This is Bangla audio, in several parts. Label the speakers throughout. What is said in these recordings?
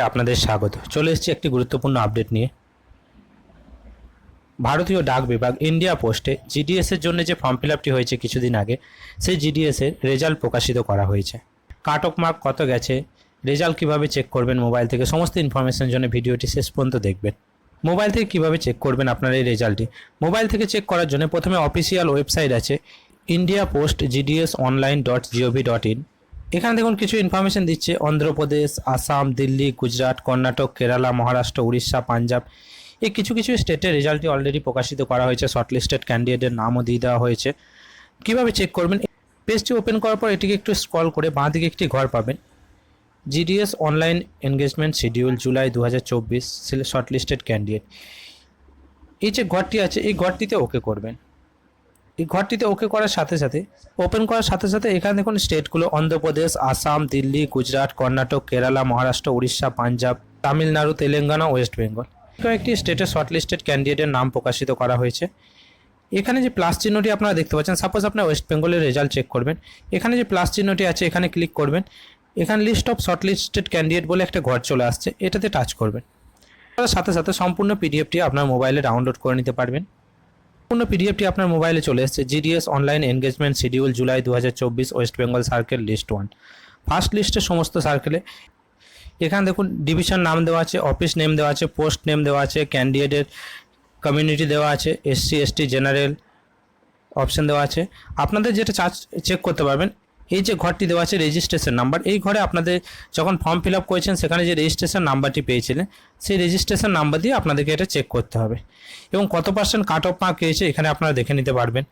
Speaker 1: আপনাদের স্বাগত। চলে এসেছি একটি গুরুত্বপূর্ণ আপডেট নিয়ে। ভারতীয় ডাক বিভাগ ইন্ডিয়া পোস্টে জিডিএস এর জন্য যে ফর্ম ফিল আপটি হয়েছে কিছুদিন আগে, সেই জিডিএস এর রেজাল্ট প্রকাশিত করা হয়েছে। কাট অফ মার্ক কত গেছে, রেজাল্ট কীভাবে চেক করবেন মোবাইল থেকে, সমস্ত ইনফরমেশনের জন্য ভিডিওটি শেষ পর্যন্ত দেখবেন। মোবাইল থেকে কীভাবে চেক করবেন আপনার এই রেজাল্টটি, মোবাইল থেকে চেক করার জন্য প্রথমে অফিসিয়াল ওয়েবসাইট আছে ইন্ডিয়া পোস্ট gdsonline.gov.in। এখানে দেখুন কিছু ইনফরমেশন দিচ্ছে। অন্ধ্রপ্রদেশ, আসাম, দিল্লি, গুজরাট, কর্ণাটক, কেরালা, মহারাষ্ট্র, উড়িষ্যা, পাঞ্জাব, এই কিছু স্টেটের রেজাল্টটি অলরেডি প্রকাশিত করা হয়েছে। শর্টলিস্টেড ক্যান্ডিডেটের নামও দিয়ে দেওয়া হয়েছে। কীভাবে চেক করবেন, পেজটি ওপেন করার পর এটিকে একটু স্ক্রল করে বাঁ দিকে একটি ঘর পাবেন, GDS online engagement schedule July 2024 shortlisted candidate. এই যে ঘরটি আছে এই ঘরটিতে ওকে করবেন। এই ঘরটিতে ওকে করার সাথে সাথে, ওপেন করার সাথে সাথে এখানে দেখুন স্টেটগুলো অন্ধ্রপ্রদেশ, আসাম, দিল্লি, গুজরাট, কর্ণাটক, কেরালা, মহারাষ্ট্র, উড়িষ্যা, পাঞ্জাব, তামিলনাড়ু, তেলেঙ্গানা, ওয়েস্ট বেঙ্গল, কয়েকটি স্টেটের শর্টলিস্টেড ক্যান্ডিডেটের নাম প্রকাশিত করা হয়েছে। এখানে যে প্লাস চিহ্নটি আপনারা দেখতে পাচ্ছেন, সাপোজ আপনার ওয়েস্ট বেঙ্গলের রেজাল্ট চেক করবেন, এখানে যে প্লাস চিহ্নটি আছে এখানে ক্লিক করবেন। এখানে লিস্ট অফ শর্টলিস্টেড ক্যান্ডিডেট বলে একটা ঘর চলে আসছে, এটাতে টাচ করবেন। তার সাথে সাথে সম্পূর্ণ পিডিএফটি আপনার মোবাইলে ডাউনলোড করে নিতে পারবেন। সম্পূর্ণ পিডিএফটি আপনার মোবাইলে চলে এসেছে। GDS online engagement schedule July 2024 West Bengal circle list 1, first লিস্টের সমস্ত সার্কেলে। এখানে দেখুন ডিভিশন নাম দেওয়া আছে, অফিস নেম দেওয়া আছে, পোস্ট নেম দেওয়া আছে, ক্যান্ডিডেটের কমিউনিটি দেওয়া আছে, এসসি এসটি জেনারেল অপশন দেওয়া আছে। আপনাদের যেটা চেক করতে পারবেন, এই যে ঘরটি দেওয়া আছে রেজিস্ট্রেশন নাম্বার, এই ঘরে আপনাদের যখন ফর্ম ফিল আপ করেছেন সেখানে যে রেজিস্ট্রেশন নাম্বারটি পেয়েছিলেন, সেই রেজিস্ট্রেশন নাম্বার দিয়ে আপনাদেরকে এটা চেক করতে হবে। এবং কত পার্সেন্ট কাট অফ মার্ক পেয়েছে এখানে আপনারা দেখে নিতে পারবেন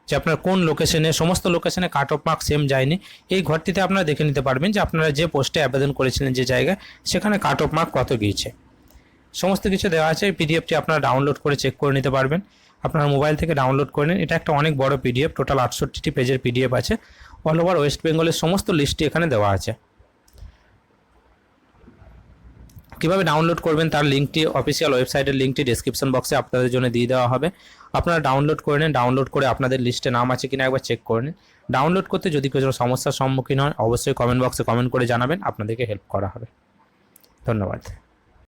Speaker 1: যে আপনার কোন লোকেশনে, সমস্ত লোকেশনে কাট অফ মার্ক সেম যায়নি। এই ঘরটিতে আপনারা দেখে নিতে পারবেন যে আপনারা যে পোস্টে আবেদন করেছিলেন যে জায়গায়, সেখানে কাট অফ মার্ক কত গিয়েছে। সমস্ত কিছু দেওয়া আছে। এই পিডিএফটি আপনারা ডাউনলোড করে চেক করে নিতে পারবেন। আপনার মোবাইল থেকে ডাউনলোড করে নিন। এটা একটা অনেক বড় পিডিএফ, টোটাল 68টি পেজের পিডিএফ আছে। অল ওভার ওয়েস্ট বেঙ্গলের সমস্ত লিস্টটি এখানে দেওয়া আছে। কীভাবে ডাউনলোড করবেন তার লিঙ্কটি, অফিসিয়াল ওয়েবসাইটের লিঙ্কটি ডেসক্রিপশন বক্সে আপনাদের জন্য দিয়ে দেওয়া হবে। আপনারা ডাউনলোড করে নিন। ডাউনলোড করে আপনাদের লিস্টে নাম আছে কিনা একবার চেক করে নিন। ডাউনলোড করতে যদি কোনো সমস্যার সম্মুখীন হয় অবশ্যই কমেন্ট বক্সে কমেন্ট করে জানাবেন, আপনাদেরকে হেল্প করা হবে। ধন্যবাদ।